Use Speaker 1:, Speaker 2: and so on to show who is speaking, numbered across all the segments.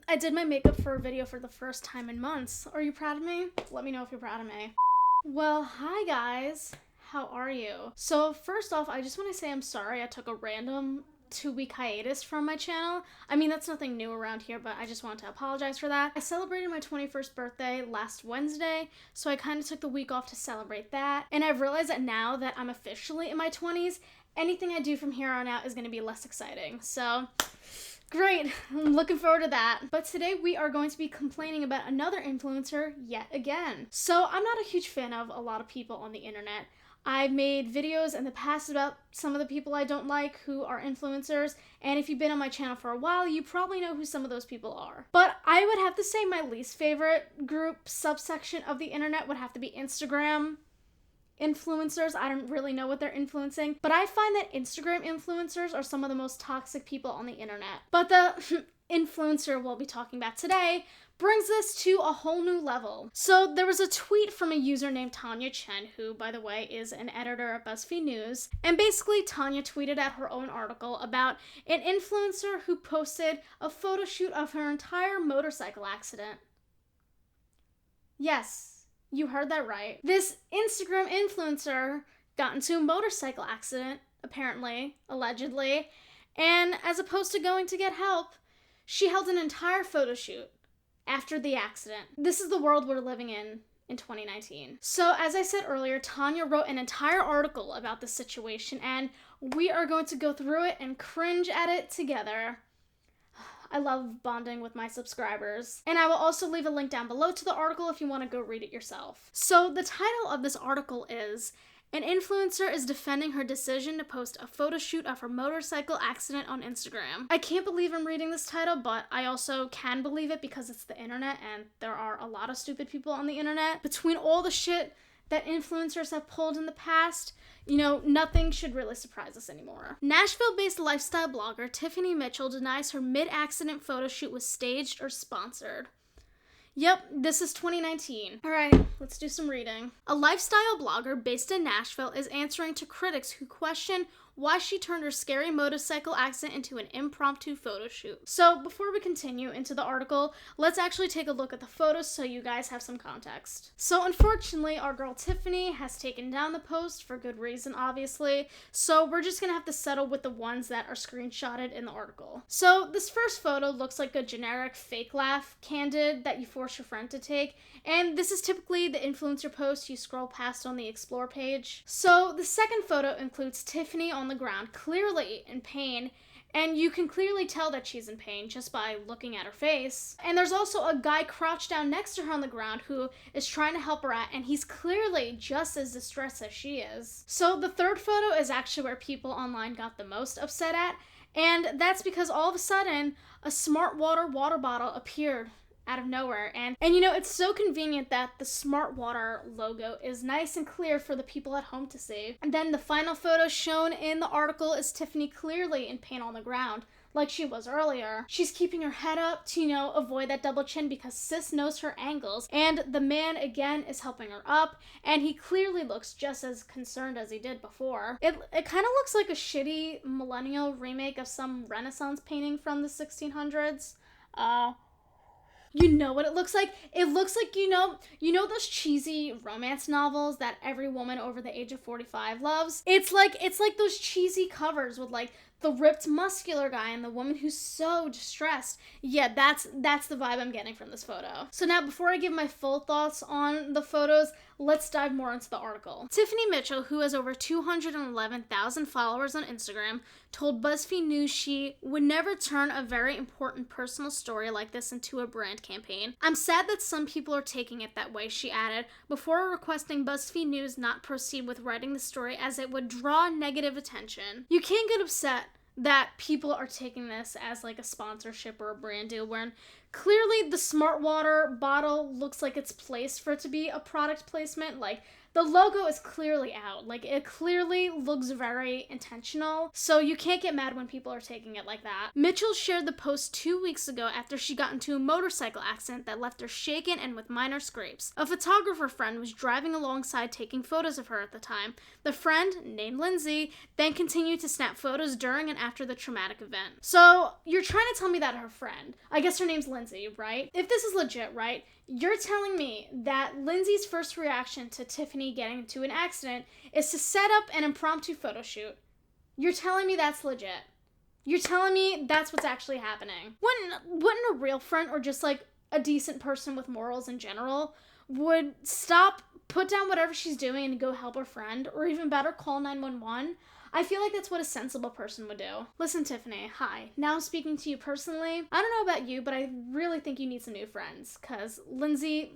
Speaker 1: I did my makeup for a video for the first time in months. Are you proud of me? Let me know if you're proud of me. Well, hi guys. How are you? So first off, I just want to say I'm sorry I took a random 2-week hiatus from my channel. I mean, that's nothing new around here, but I just wanted to apologize for that. I celebrated my 21st birthday last Wednesday, so I kind of took the week off to celebrate that. And I've realized that now that I'm officially in my 20s, anything I do from here on out is going to be less exciting. So great, I'm looking forward to that. But today we are going to be complaining about another influencer yet again. So I'm not a huge fan of a lot of people on the internet. I've made videos in the past about some of the people I don't like who are influencers, and if you've been on my channel for a while, you probably know who some of those people are. But I would have to say my least favorite group subsection of the internet would have to be Instagram influencers. I don't really know what they're influencing, but I find that Instagram influencers are some of the most toxic people on the internet. But the influencer we'll be talking about today brings this to a whole new level. So there was a tweet from a user named Tanya Chen, who, by the way, is an editor at BuzzFeed News. And basically, Tanya tweeted out her own article about an influencer who posted a photo shoot of her entire motorcycle accident. Yes, you heard that right. This Instagram influencer got into a motorcycle accident, apparently, allegedly, and as opposed to going to get help, she held an entire photo shoot after the accident. This is the world we're living in 2019. So as I said earlier, Tanya wrote an entire article about the situation, and we are going to go through it and cringe at it together. I love bonding with my subscribers. And I will also leave a link down below to the article if you want to go read it yourself. So the title of this article is, "An influencer is defending her decision to post a photo shoot of her motorcycle accident on Instagram." I can't believe I'm reading this title, but I also can believe it because it's the internet and there are a lot of stupid people on the internet. Between all the shit that influencers have pulled in the past, nothing should really surprise us anymore. Nashville-based lifestyle blogger Tiffany Mitchell denies her mid-accident photo shoot was staged or sponsored. Yep, this is 2019. All right, let's do some reading. A lifestyle blogger based in Nashville is answering to critics who question why she turned her scary motorcycle accident into an impromptu photo shoot. So before we continue into the article, let's actually take a look at the photos so you guys have some context. So unfortunately, our girl Tiffany has taken down the post for good reason, obviously. So we're just gonna have to settle with the ones that are screenshotted in the article. So this first photo looks like a generic fake laugh candid that you force your friend to take. And this is typically the influencer post you scroll past on the explore page. So the second photo includes Tiffany on the ground, clearly in pain, and you can clearly tell that she's in pain just by looking at her face. And there's also a guy crouched down next to her on the ground who is trying to help her out, and he's clearly just as distressed as she is. So the third photo is actually where people online got the most upset at, and that's because all of a sudden a Smart water bottle appeared out of nowhere. And it's so convenient that the Smart Water logo is nice and clear for the people at home to see. And then the final photo shown in the article is Tiffany clearly in pain on the ground, like she was earlier. She's keeping her head up to, avoid that double chin because sis knows her angles. And the man, again, is helping her up, and he clearly looks just as concerned as he did before. It kind of looks like a shitty millennial remake of some Renaissance painting from the 1600s. You know what it looks like? It looks like, those cheesy romance novels that every woman over the age of 45 loves? It's like those cheesy covers with like the ripped muscular guy and the woman who's so distressed. Yeah, that's the vibe I'm getting from this photo. So now before I give my full thoughts on the photos, let's dive more into the article. Tiffany Mitchell, who has over 211,000 followers on Instagram, told BuzzFeed News she would never turn a very important personal story like this into a brand campaign. "I'm sad that some people are taking it that way," she added, before requesting BuzzFeed News not proceed with writing the story as it would draw negative attention. You can't get upset that people are taking this as like a sponsorship or a brand deal when clearly the Smart Water bottle looks like it's placed for it to be a product placement. Like The logo is clearly out. Like, it clearly looks very intentional, so you can't get mad when people are taking it like that. Mitchell shared the post 2 weeks ago after she got into a motorcycle accident that left her shaken and with minor scrapes. A photographer friend was driving alongside taking photos of her at the time. The friend, named Lindsay, then continued to snap photos during and after the traumatic event. So, you're trying to tell me that her friend, I guess her name's Lindsay, right? If this is legit, right? You're telling me that Lindsay's first reaction to Tiffany getting into an accident is to set up an impromptu photo shoot. You're telling me that's legit. You're telling me that's what's actually happening. Wouldn't a real friend, or just like a decent person with morals in general, would stop, put down whatever she's doing and go help her friend, or even better, call 911? I feel like that's what a sensible person would do. Listen, Tiffany, hi. Now I'm speaking to you personally. I don't know about you, but I really think you need some new friends, cause Lindsay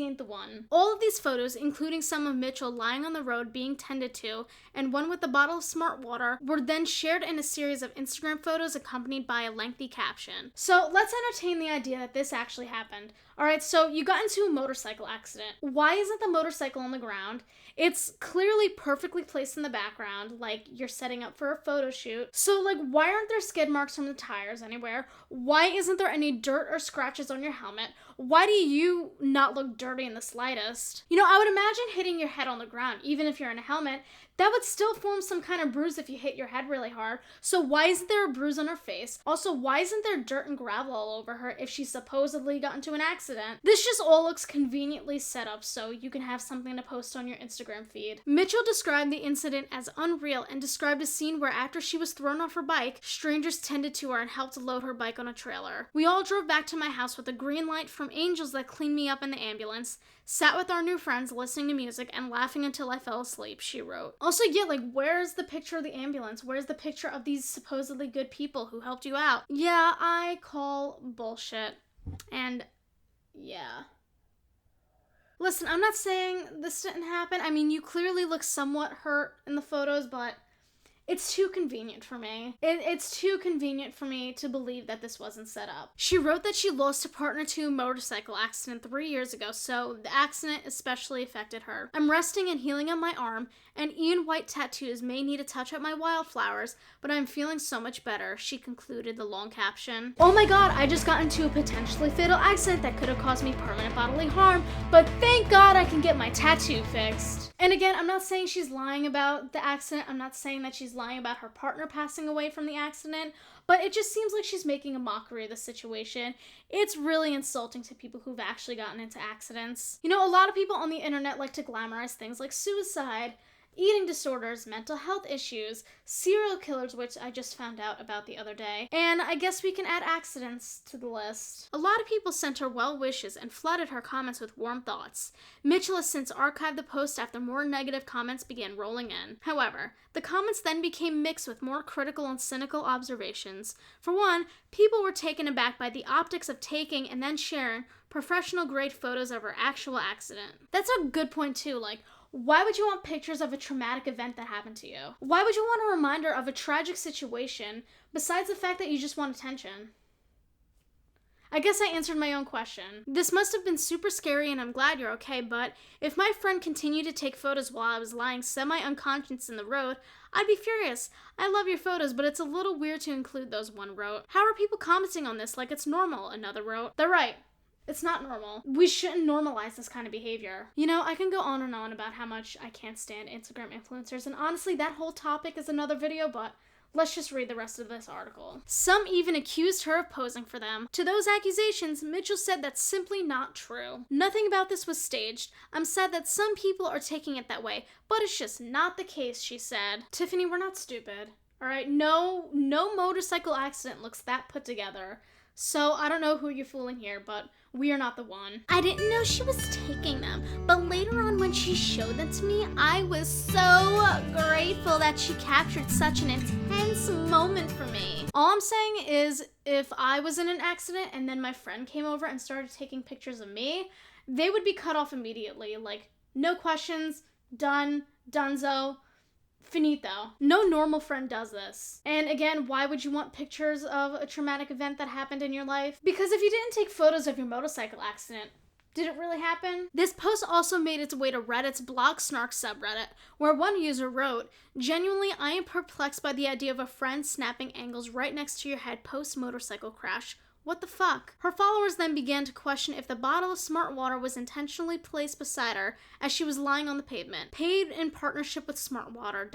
Speaker 1: ain't the one. All of these photos, including some of Mitchell lying on the road being tended to, and one with a bottle of smart water, were then shared in a series of Instagram photos accompanied by a lengthy caption. So let's entertain the idea that this actually happened. Alright, so you got into a motorcycle accident. Why isn't the motorcycle on the ground? It's clearly perfectly placed in the background, like you're setting up for a photo shoot. So, like, why aren't there skid marks from the tires anywhere? Why isn't there any dirt or scratches on your helmet? Why do you not look dirty in the slightest? You know, I would imagine hitting your head on the ground, even if you're in a helmet, that would still form some kind of bruise if you hit your head really hard. So why isn't there a bruise on her face? Also, why isn't there dirt and gravel all over her if she supposedly got into an accident? This just all looks conveniently set up so you can have something to post on your Instagram feed. Mitchell described the incident as unreal and described a scene where after she was thrown off her bike, strangers tended to her and helped load her bike on a trailer. We all drove back to my house with a green light from angels that cleaned me up in the ambulance, sat with our new friends listening to music and laughing until I fell asleep, she wrote. Also, yeah, like, where's the picture of the ambulance? Where's the picture of these supposedly good people who helped you out? Yeah, I call bullshit. And, yeah. Listen, I'm not saying this didn't happen. I mean, you clearly look somewhat hurt in the photos, but it's too convenient for me. It's too convenient for me to believe that this wasn't set up. She wrote that she lost a partner to a motorcycle accident 3 years ago, so the accident especially affected her. I'm resting and healing on my arm, and Ian White tattoos may need to touch up my wildflowers, but I'm feeling so much better, she concluded the long caption. Oh my god, I just got into a potentially fatal accident that could have caused me permanent bodily harm, but thank god I can get my tattoo fixed. And again, I'm not saying she's lying about the accident. I'm not saying that she's lying about her partner passing away from the accident, but it just seems like she's making a mockery of the situation. It's really insulting to people who've actually gotten into accidents. You know, a lot of people on the internet like to glamorize things like suicide, eating disorders, mental health issues, serial killers, which I just found out about the other day, and I guess we can add accidents to the list. A lot of people sent her well wishes and flooded her comments with warm thoughts. Mitchell has since archived the post after more negative comments began rolling in. However, the comments then became mixed with more critical and cynical observations. For one, people were taken aback by the optics of taking and then sharing professional-grade photos of her actual accident. That's a good point too, like, why would you want pictures of a traumatic event that happened to you? Why would you want a reminder of a tragic situation besides the fact that you just want attention? I guess I answered my own question. This must have been super scary and I'm glad you're okay, but if my friend continued to take photos while I was lying semi-unconscious in the road, I'd be furious. I love your photos, but it's a little weird to include those, one wrote. How are people commenting on this like it's normal, another wrote. They're right. It's not normal. We shouldn't normalize this kind of behavior. You know, I can go on and on about how much I can't stand Instagram influencers, and honestly, that whole topic is another video, but let's just read the rest of this article. Some even accused her of posing for them. To those accusations, Mitchell said that's simply not true. Nothing about this was staged. I'm sad that some people are taking it that way, but it's just not the case, she said. Tiffany, we're not stupid. Alright, no motorcycle accident looks that put together. So I don't know who you're fooling here, but we are not the one. I didn't know she was taking them, but later on when she showed them to me, I was so grateful that she captured such an intense moment for me. All I'm saying is, if I was in an accident and then my friend came over and started taking pictures of me, they would be cut off immediately. Like, no questions, done, donezo. Finito. No normal friend does this. And again, why would you want pictures of a traumatic event that happened in your life? Because if you didn't take photos of your motorcycle accident, Did it really happen? This post also made its way to Reddit's blog snark subreddit, where one user wrote, "Genuinely, I am perplexed by the idea of a friend snapping angles right next to your head post-motorcycle crash. What the fuck?" Her followers then began to question if the bottle of smart water was intentionally placed beside her as she was lying on the pavement. "Paid in partnership with smart water, ...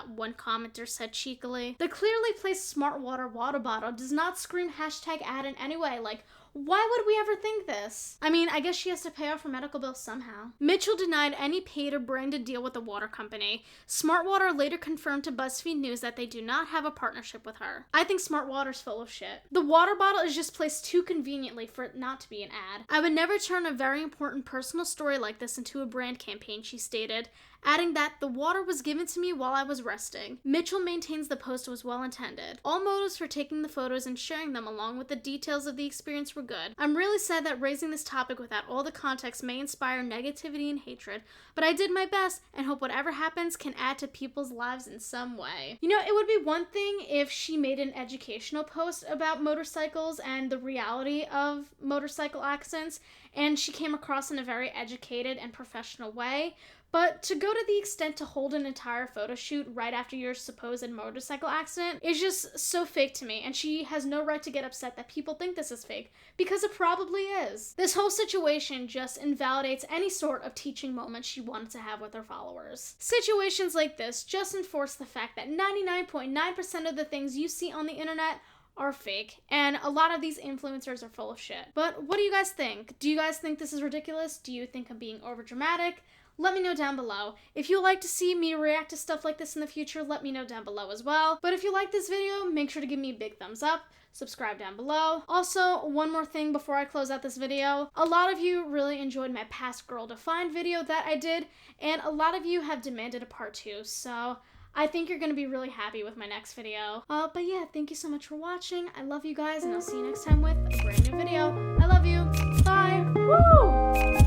Speaker 1: one commenter said cheekily. The clearly placed smart water bottle does not scream #ad in any way. Like, why would we ever think this? I mean, I guess she has to pay off her medical bills somehow. Mitchell denied any paid or branded deal with the water company. Smart Water later confirmed to BuzzFeed News that they do not have a partnership with her. I think Smart Water's full of shit. The water bottle is just placed too conveniently for it not to be an ad. I would never turn a very important personal story like this into a brand campaign, she stated, adding that the water was given to me while I was resting. Mitchell maintains the post was well intended. All motives for taking the photos and sharing them along with the details of the experience were good. I'm really sad that raising this topic without all the context may inspire negativity and hatred, but I did my best and hope whatever happens can add to people's lives in some way." You know, it would be one thing if she made an educational post about motorcycles and the reality of motorcycle accidents, and she came across in a very educated and professional way. But to go to the extent to hold an entire photo shoot right after your supposed motorcycle accident is just so fake to me, and she has no right to get upset that people think this is fake, because it probably is. This whole situation just invalidates any sort of teaching moment she wanted to have with her followers. Situations like this just enforce the fact that 99.9% of the things you see on the internet are fake, and a lot of these influencers are full of shit. But what do you guys think? Do you guys think this is ridiculous? Do you think I'm being overdramatic? Let me know down below. If you'd like to see me react to stuff like this in the future, let me know down below as well. But if you like this video, make sure to give me a big thumbs up, subscribe down below. Also, one more thing before I close out this video. A lot of you really enjoyed my past Girl Defined video that I did, and a lot of you have demanded a part 2, so I think you're going to be really happy with my next video. But yeah, thank you so much for watching. I love you guys, and I'll see you next time with a brand new video. I love you. Bye.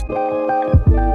Speaker 1: Woo!